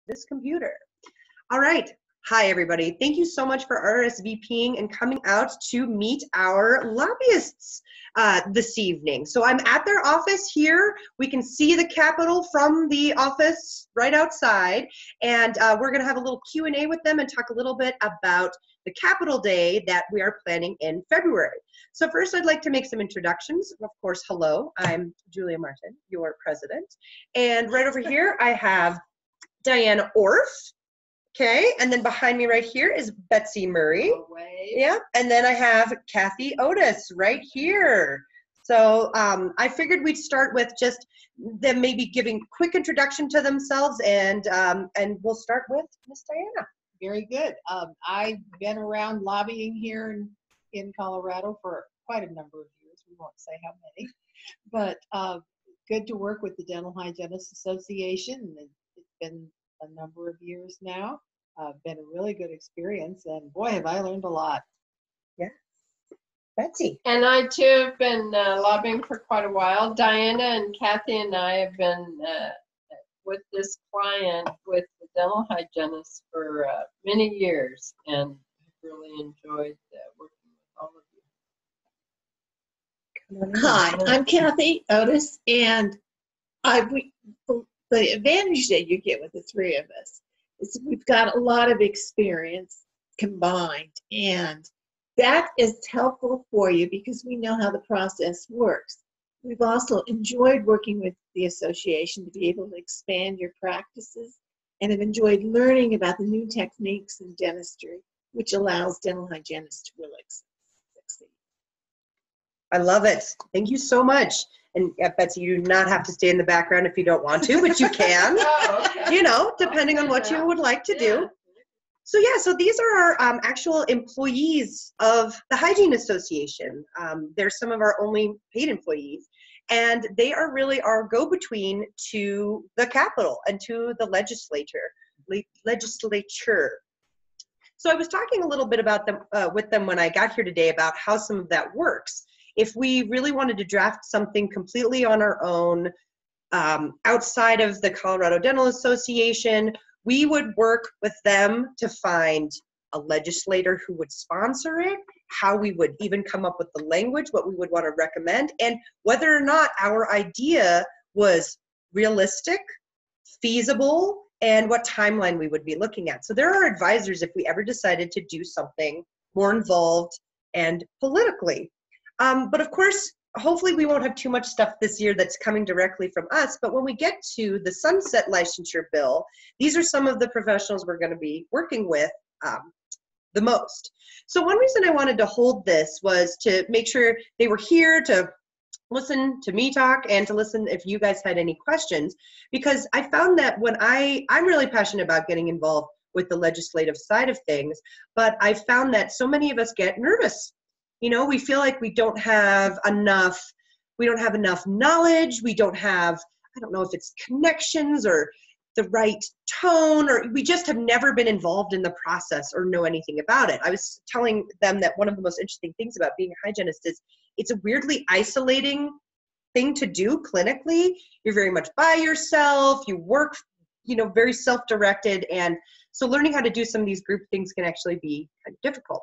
this computer. All right. Hi, everybody. Thank you so much for RSVPing and coming out to meet our lobbyists this evening. So I'm at their office here. We can see the Capitol from the office right outside, and we're going to have a little Q&A with them and talk a little bit about the Capitol Day that we are planning in February. So first, I'd like to make some introductions. Of course, hello, I'm Julia Martin, your president. And right over here, I have Diana Orff. Okay, and then behind me right here is Betsy Murray. Yeah, and then I have Kathy Otis right here. So I figured we'd start with just them maybe giving a quick introduction to themselves, and we'll start with Miss Diana. Very good. I've been around lobbying here in Colorado for quite a number of years. We won't say how many, but good to work with the Dental Hygienists Association. It's been a number of years now. Been a really good experience, and boy, have I learned a lot. Yeah. Betsy. And I too have been lobbying for quite a while. Diana and Kathy and I have been with this client with the dental hygienists for many years, and really enjoyed working with all of you. Hi, I'm Kathy Otis, and the advantage that you get with the three of us is we've got a lot of experience combined, and that is helpful for you because we know how the process works. We've also enjoyed working with the association to be able to expand your practices, and have enjoyed learning about the new techniques in dentistry, which allows dental hygienists to really succeed. I love it. Thank you so much. And Betsy, you do not have to stay in the background if you don't want to, but you can, you know, depending on what you would like to do. So yeah, so these are our actual employees of the Hygiene Association. They're some of our only paid employees, and they are really our go-between to the Capitol and to the legislature. So I was talking a little bit about them with them when I got here today about how some of that works. If we really wanted to draft something completely on our own, outside of the Colorado Dental Association, we would work with them to find a legislator who would sponsor it, how we would even come up with the language, what we would want to recommend, and whether or not our idea was realistic, feasible, and what timeline we would be looking at. So there are advisors if we ever decided to do something more involved and politically. But of course, hopefully we won't have too much stuff this year that's coming directly from us, but when we get to the sunset licensure bill, these are some of the professionals we're going to be working with the most. So one reason I wanted to hold this was to make sure they were here to listen to me talk and to listen if you guys had any questions, because I found that when I'm really passionate about getting involved with the legislative side of things, but I found that so many of us get nervous. You know, we feel like we don't have enough knowledge, we don't have, I don't know if it's connections or the right tone, or we just have never been involved in the process or know anything about it. I was telling them that one of the most interesting things about being a hygienist is it's a weirdly isolating thing to do clinically. You're very much by yourself, you work, you know, very self-directed, and so learning how to do some of these group things can actually be kind of difficult.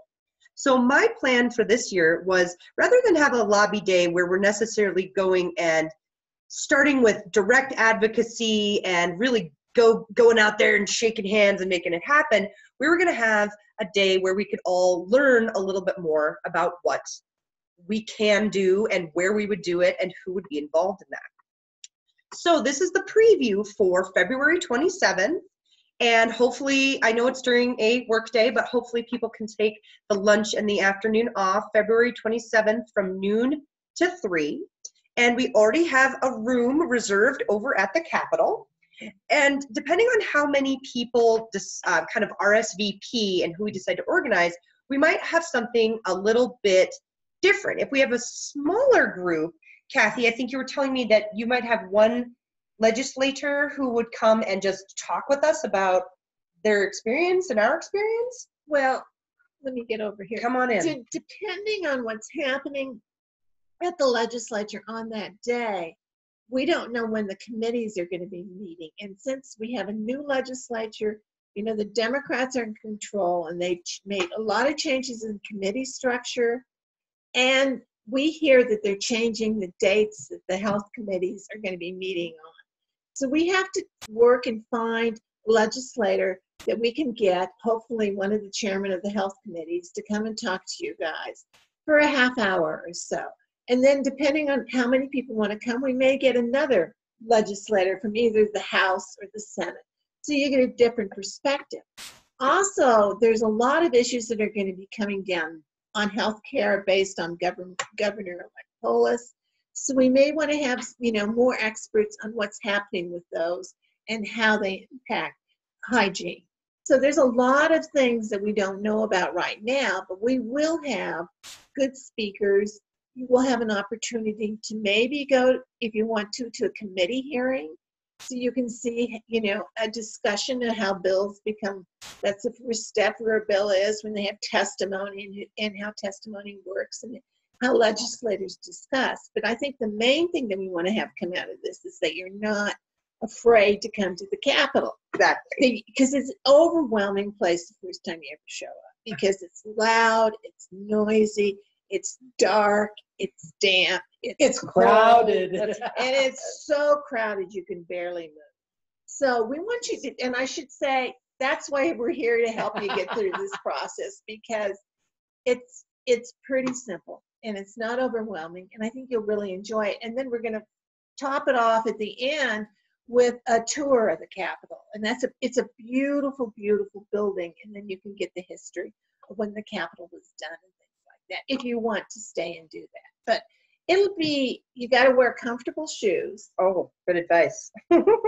So my plan for this year was, rather than have a lobby day where we're necessarily going and starting with direct advocacy and really going out there and shaking hands and making it happen, we were going to have a day where we could all learn a little bit more about what we can do and where we would do it and who would be involved in that. So this is the preview for February 27th. And hopefully, I know it's during a work day, but hopefully people can take the lunch and the afternoon off, February 27th from noon to 3. And we already have a room reserved over at the Capitol. And depending on how many people kind of RSVP and who we decide to organize, we might have something a little bit different. If we have a smaller group, Kathy, I think you were telling me that you might have one legislator who would come and just talk with us about their experience and our experience? Well, let me get over here. Come on in. Depending on what's happening at the legislature on that day, we don't know when the committees are going to be meeting. And since we have a new legislature, you know, the Democrats are in control, and they've made a lot of changes in committee structure. And we hear that they're changing the dates that the health committees are going to be meeting on. So we have to work and find a legislator that we can get, hopefully one of the chairmen of the health committees, to come and talk to you guys for a half hour or so. And then depending on how many people want to come, we may get another legislator from either the House or the Senate. So you get a different perspective. Also, there's a lot of issues that are going to be coming down on health care based on Governor Polis. So we may want to have, you know, more experts on what's happening with those and how they impact hygiene. So there's a lot of things that we don't know about right now, but we will have good speakers. You will have an opportunity to maybe go, if you want to a committee hearing, so you can see, you know, a discussion of how bills become, that's the first step where a bill is, when they have testimony and how testimony works and how legislators discuss. But I think the main thing that we want to have come out of this is that you're not afraid to come to the Capitol. Exactly. Because it's an overwhelming place the first time you ever show up, because it's loud, it's noisy, it's dark, it's damp, It's crowded. and it's so crowded you can barely move. So we want you to, and I should say, that's why we're here to help you get through this process, because it's pretty simple and it's not overwhelming, and I think you'll really enjoy it. And then we're going to top it off at the end with a tour of the Capitol, and it's a beautiful, beautiful building, and then you can get the history of when the Capitol was done and things like that, if you want to stay and do that. But it'll be, you got to wear comfortable shoes. Oh, good advice.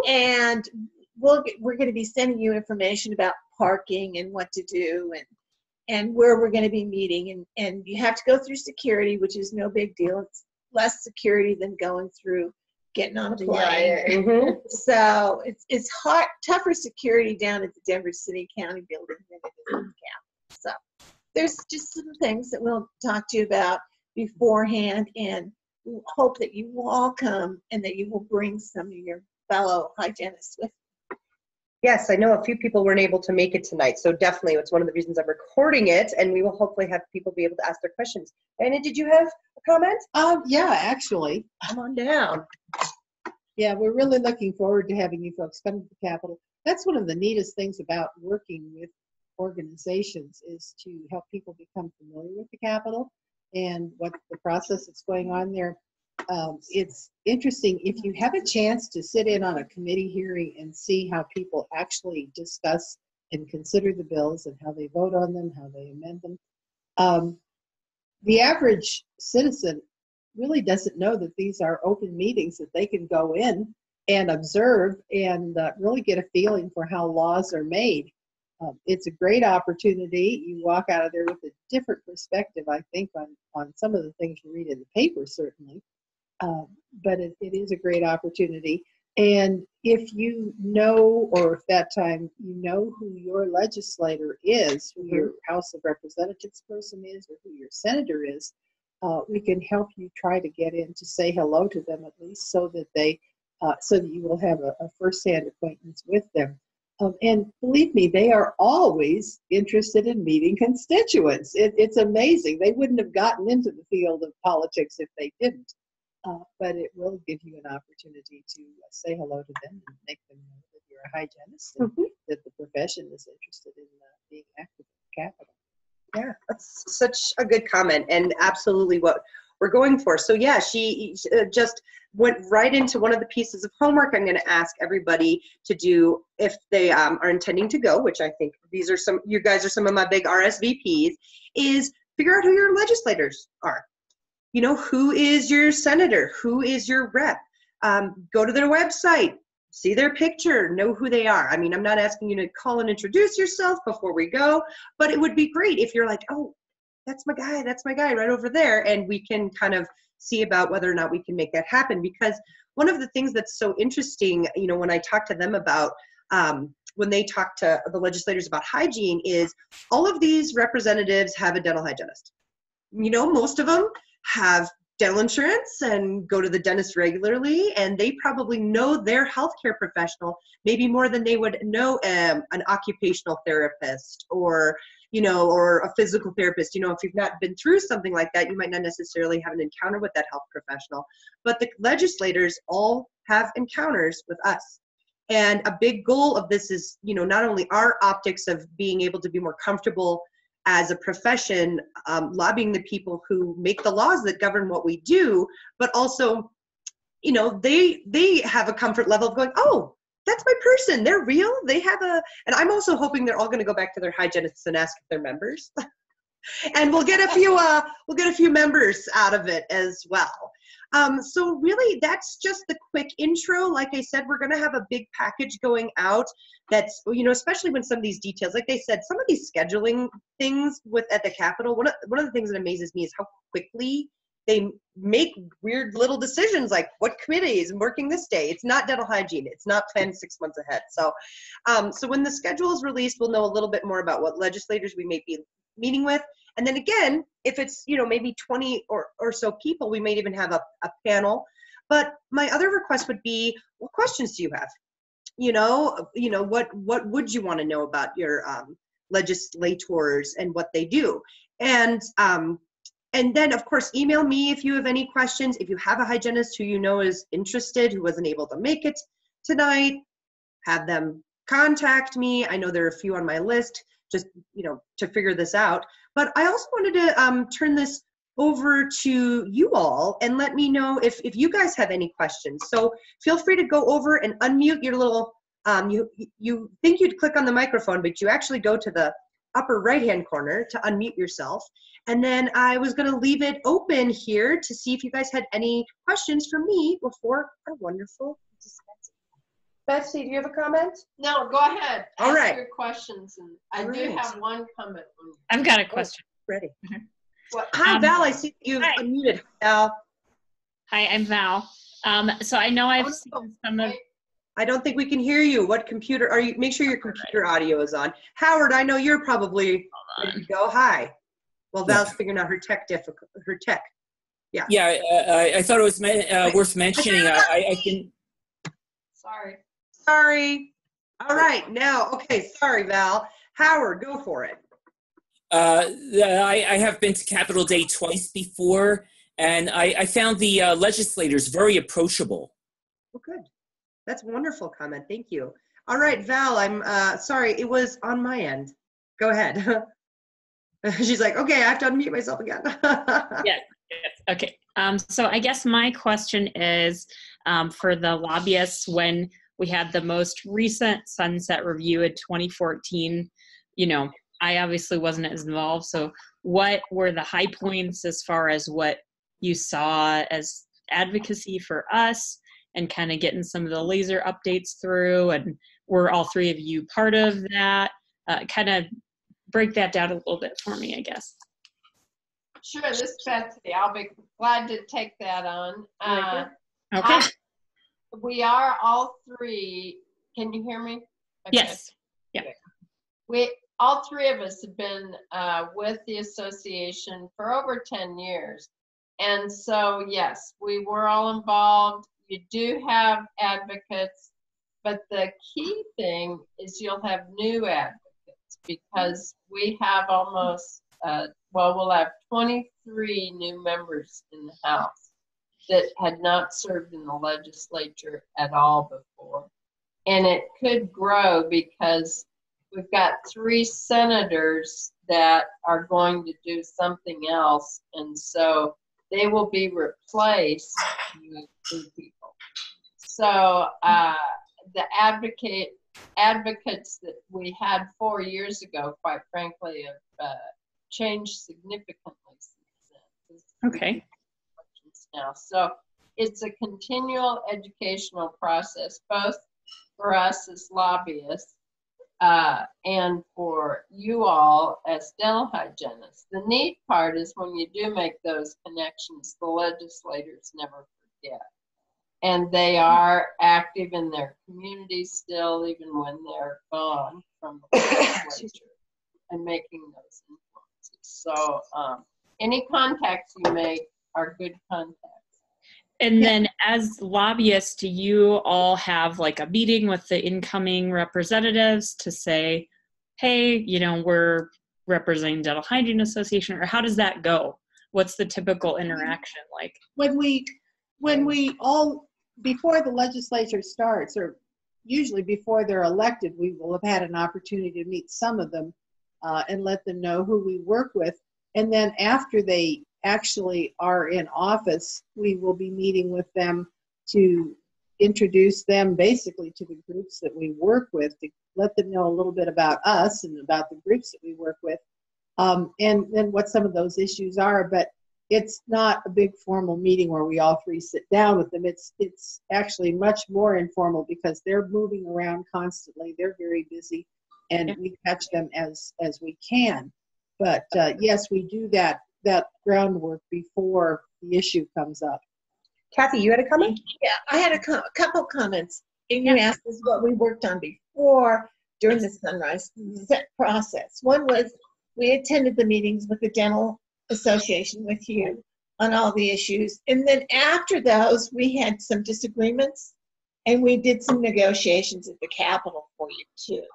And we're going to be sending you information about parking and what to do and where we're going to be meeting. And you have to go through security, which is no big deal. It's less security than going through getting on a plane. Mm-hmm. So it's tougher security down at the Denver City County building than it is in the Capitol. So there's just some things that we'll talk to you about beforehand, and we hope that you will all come and that you will bring some of your fellow hygienists with you. Yes, I know a few people weren't able to make it tonight, so definitely it's one of the reasons I'm recording it, and we will hopefully have people be able to ask their questions. Anna, did you have a comment? Yeah, actually. Come on down. Yeah, we're really looking forward to having you folks come to the Capitol. That's one of the neatest things about working with organizations, is to help people become familiar with the Capitol and what the process that's going on there. It's interesting if you have a chance to sit in on a committee hearing and see how people actually discuss and consider the bills and how they vote on them, how they amend them. The average citizen really doesn't know that these are open meetings that they can go in and observe and really get a feeling for how laws are made. It's a great opportunity. You walk out of there with a different perspective, I think, on some of the things you read in the paper, certainly. But it is a great opportunity. And if you know, or if that time you know who your legislator is, who your House of Representatives person is, or who your senator is, we can help you try to get in to say hello to them, at least, so that you will have a first-hand acquaintance with them. And believe me, they are always interested in meeting constituents. It's amazing. They wouldn't have gotten into the field of politics if they didn't. But it will give you an opportunity to say hello to them and make them know that you're a hygienist and that the profession is interested in being active in the Capitol. Yeah, that's such a good comment, and absolutely what we're going for. So yeah, she just went right into one of the pieces of homework I'm going to ask everybody to do if they are intending to go, which I think you guys are some of my big RSVPs, is figure out who your legislators are. You know, who is your senator? Who is your rep? Go to their website, see their picture, know who they are. I mean, I'm not asking you to call and introduce yourself before we go, but it would be great if you're like, oh, that's my guy right over there, and we can kind of see about whether or not we can make that happen. Because one of the things that's so interesting, you know, when I talk to them about, when they talk to the legislators about hygiene, is all of these representatives have a dental hygienist. You know, most of them have dental insurance and go to the dentist regularly, and they probably know their healthcare professional maybe more than they would know an occupational therapist or, you know, or a physical therapist. You know, if you've not been through something like that, you might not necessarily have an encounter with that health professional. But the legislators all have encounters with us. And a big goal of this is, you know, not only our optics of being able to be more comfortable as a profession, lobbying the people who make the laws that govern what we do, but also, you know, they have a comfort level of going, oh, that's my person, they're real, they have a, and I'm also hoping they're all going to go back to their hygienists and ask if they're members. And we'll get a few members out of it as well. So really, that's just the quick intro. Like I said, we're going to have a big package going out that's, you know, especially when some of these details, like they said, some of these scheduling things at the Capitol, one of the things that amazes me is how quickly they make weird little decisions, like what committee is working this day. It's not dental hygiene. It's not planned 6 months ahead. So, so when the schedule is released, we'll know a little bit more about what legislators we may be meeting with. And then again, if it's, you know, maybe 20 or so people, we might even have a panel. But my other request would be, what questions do you have? You know, what would you want to know about your legislators and what they do? And then, of course, email me if you have any questions. If you have a hygienist who you know is interested, who wasn't able to make it tonight, have them contact me. I know there are a few on my list, just, you know, to figure this out. But I also wanted to turn this over to you all and let me know if you guys have any questions. So feel free to go over and unmute your little, you think you'd click on the microphone, but you actually go to the upper right-hand corner to unmute yourself. And then I was going to leave it open here to see if you guys had any questions for me before our wonderful discussion. Betsy, do you have a comment? No, go ahead. All Ask right. your questions. And I All do right. have one comment. I've got a question. Ready. What? Hi, Val. I see you've Hi. unmuted. Val. Hi, I'm Val. So I know I've seen some of. I don't think we can hear you. What computer are you? Make sure your computer audio is on. Howard, I know you're probably ready to go. Hi. Well, Val's figuring out her tech. Yeah. Yeah, I thought it was worth mentioning. I can. Sorry. All right. Now, okay. Sorry, Val. Howard, go for it. I have been to Capitol Day twice before, and I found the legislators very approachable. Oh, good. That's a wonderful comment. Thank you. All right, Val, I'm sorry. It was on my end. Go ahead. She's like, okay, I have to unmute myself again. Yes. Okay. So I guess my question is for the lobbyists, when we had the most recent sunset review in 2014, you know, I obviously wasn't as involved. So what were the high points as far as what you saw as advocacy for us and kind of getting some of the laser updates through? And were all three of you part of that? Kind of break that down a little bit for me, I guess. Sure, this is Betsy. I'll be glad to take that on. Okay. We are all three. Can you hear me? Okay. Yes. Yeah. All three of us have been with the association for over 10 years. And so, yes, we were all involved. You do have advocates, but the key thing is you'll have new advocates because we have almost, we'll have 23 new members in the House that had not served in the legislature at all before. And it could grow because we've got 3 senators that are going to do something else. And so they will be replaced with 2 people. So the advocates that we had 4 years ago, quite frankly, have changed significantly since then. Okay. Now. So it's a continual educational process, both for us as lobbyists and for you all as dental hygienists. The neat part is when you do make those connections, the legislators never forget. And they are active in their communities still, even when they're gone from the legislature and making those influences. So any contacts you make are good contacts. And then as lobbyists, do you all have like a meeting with the incoming representatives to say, hey, you know, we're representing Dental Hygiene Association, or how does that go? What's the typical interaction like? When we all, before the legislature starts, or usually before they're elected, we will have had an opportunity to meet some of them and let them know who we work with. And then after they actually are in office, we will be meeting with them to introduce them basically to the groups that we work with, to let them know a little bit about us and about the groups that we work with, and then what some of those issues are. But it's not a big formal meeting where we all three sit down with them. It's actually much more informal because they're moving around constantly. They're very busy, and we catch them as we can. But yes, we do that groundwork before the issue comes up. Kathy, you had a comment? Yeah, I had a couple comments. And you asked us what we worked on before during the Sunrise process. One was we attended the meetings with the Dental Association with you on all the issues. And then after those, we had some disagreements, and we did some negotiations at the Capitol for you too.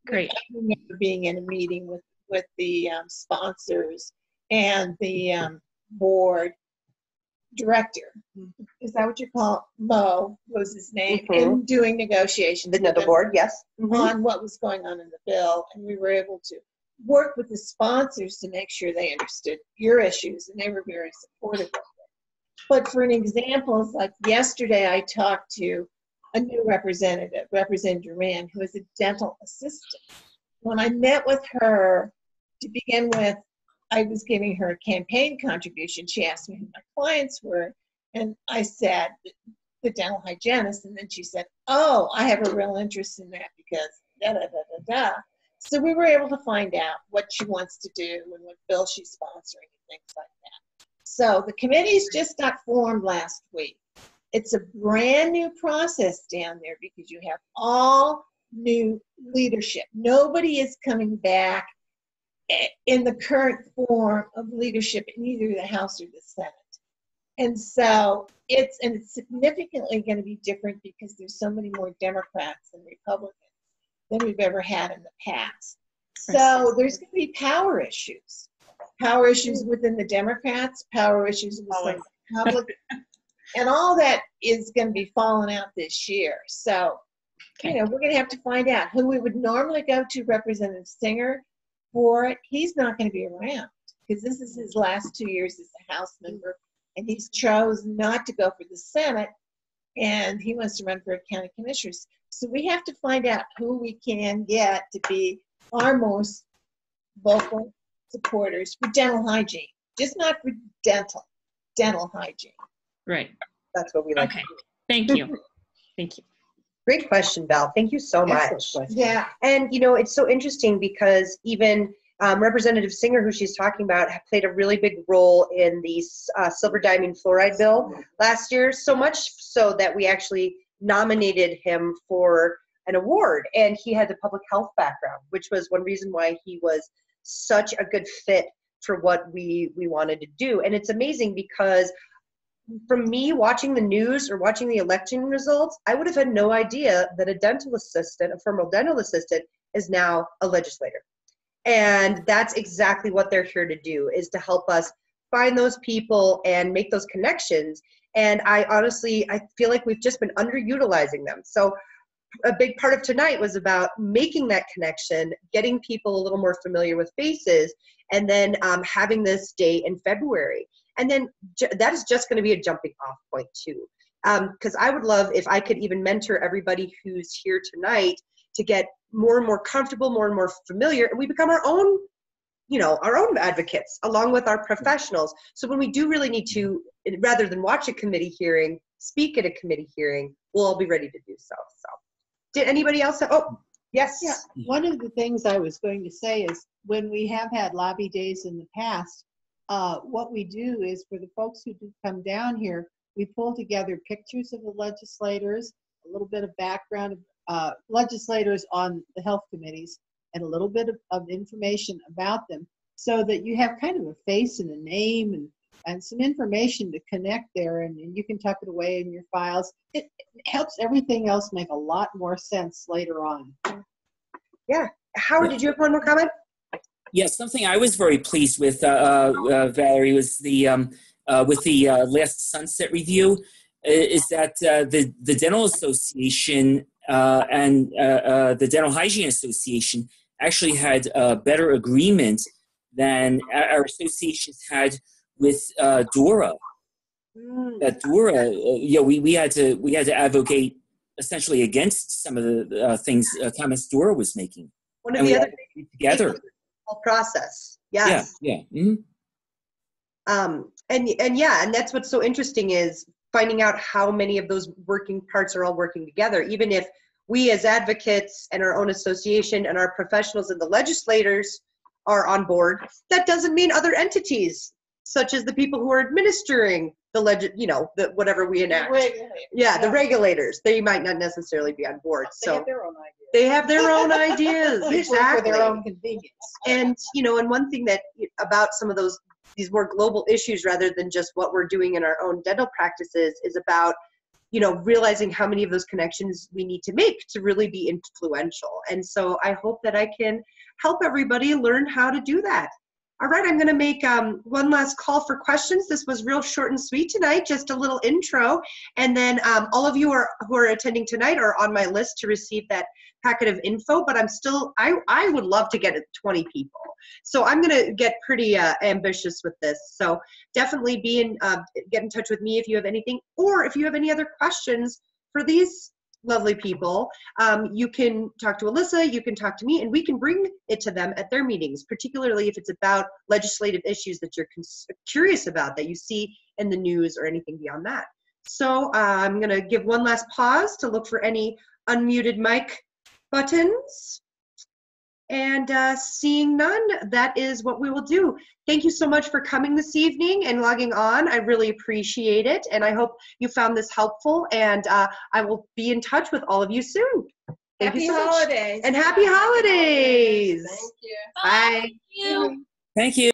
Great. I remember being in a meeting with the sponsors and the board director. Is that what you call Mo was his name? And doing negotiations The board, yes. on what was going on in the bill, and we were able to work with the sponsors to make sure they understood your issues, and they were very supportive of it. But for an example, it's like yesterday I talked to a new representative, Representative Duran, who is a dental assistant. When I met with her, to begin with, I was giving her a campaign contribution. She asked me who my clients were, and I said the dental hygienist, and then she said, oh, I have a real interest in that because da-da-da-da-da. So we were able to find out what she wants to do and what bill she's sponsoring and things like that. So the committee's just got formed last week. It's a brand new process down there because you have all new leadership. Nobody is coming back in the current form of leadership in either the House or the Senate. And so it's significantly going to be different because there's so many more Democrats than Republicans than we've ever had in the past. So there's going to be power issues within the Democrats, power issues with the Republicans, and all that is going to be falling out this year. So, you know, we're going to have to find out who we would normally go to, Representative Singer, for it. He's not going to be around because this is his last 2 years as a House member, and he's chose not to go for the Senate, and he wants to run for a county commissioners. So we have to find out who we can get to be our most vocal supporters for dental hygiene, just not for dental hygiene. Right. That's what we like. Okay. Thank you. Thank you. Great question, Val. Thank you so much. Yeah. And, you know, it's so interesting because even Representative Singer, who she's talking about, played a really big role in the silver diamond fluoride bill last year, so much so that we actually nominated him for an award. And he had the public health background, which was one reason why he was such a good fit for what we wanted to do. And it's amazing because from me watching the news or watching the election results, I would have had no idea that a dental assistant, a former dental assistant, is now a legislator. And that's exactly what they're here to do, is to help us find those people and make those connections. And I feel like we've just been underutilizing them. So a big part of tonight was about making that connection, getting people a little more familiar with faces, and then having this day in February. And then that is just going to be a jumping off point too. Because I would love if I could even mentor everybody who's here tonight to get more and more comfortable, more and more familiar, and we become our own, you know, our own advocates along with our professionals. So when we do really need to, rather than watch a committee hearing, speak at a committee hearing, we'll all be ready to do so. So did anybody else have, oh, yes. Yeah, one of the things I was going to say is when we have had lobby days in the past, what we do is for the folks who do come down here, we pull together pictures of the legislators, a little bit of background of legislators on the health committees, and a little bit of information about them so that you have kind of a face and a name and and some information to connect there, and you can tuck it away in your files. It helps everything else make a lot more sense later on. Yeah. Howard, did you have one more comment? Yes, something I was very pleased with, Valerie, was with the last Sunset Review, is that the Dental Association and the Dental Hygiene Association actually had a better agreement than our associations had with DORA. That DORA, we had to advocate essentially against some of the things comments DORA was making. One of the other things together. Whole process. Yes. Yeah. Mm-hmm. And that's what's so interesting is finding out how many of those working parts are all working together. Even if we as advocates and our own association and our professionals and the legislators are on board, that doesn't mean other entities, such as the people who are administering the whatever we enact. The regulators, they might not necessarily be on board. They have their own ideas. They have their own ideas. Exactly. For their own convenience. And one thing that about some of these more global issues rather than just what we're doing in our own dental practices is about realizing how many of those connections we need to make to really be influential. And so I hope that I can help everybody learn how to do that. All right, I'm going to make one last call for questions. This was real short and sweet tonight, just a little intro. And then all of you who are attending tonight are on my list to receive that packet of info, but I would love to get it 20 people. So I'm going to get pretty ambitious with this. So definitely get in touch with me if you have anything, or if you have any other questions for these lovely people. You can talk to Alyssa, you can talk to me, and we can bring it to them at their meetings, particularly if it's about legislative issues that you're curious about, that you see in the news or anything beyond that. So I'm going to give one last pause to look for any unmuted mic buttons. And seeing none, that is what we will do. Thank you so much for coming this evening and logging on. I really appreciate it. And I hope you found this helpful. And I will be in touch with all of you soon. Happy holidays. And happy holidays. Thank you. Bye. Thank you.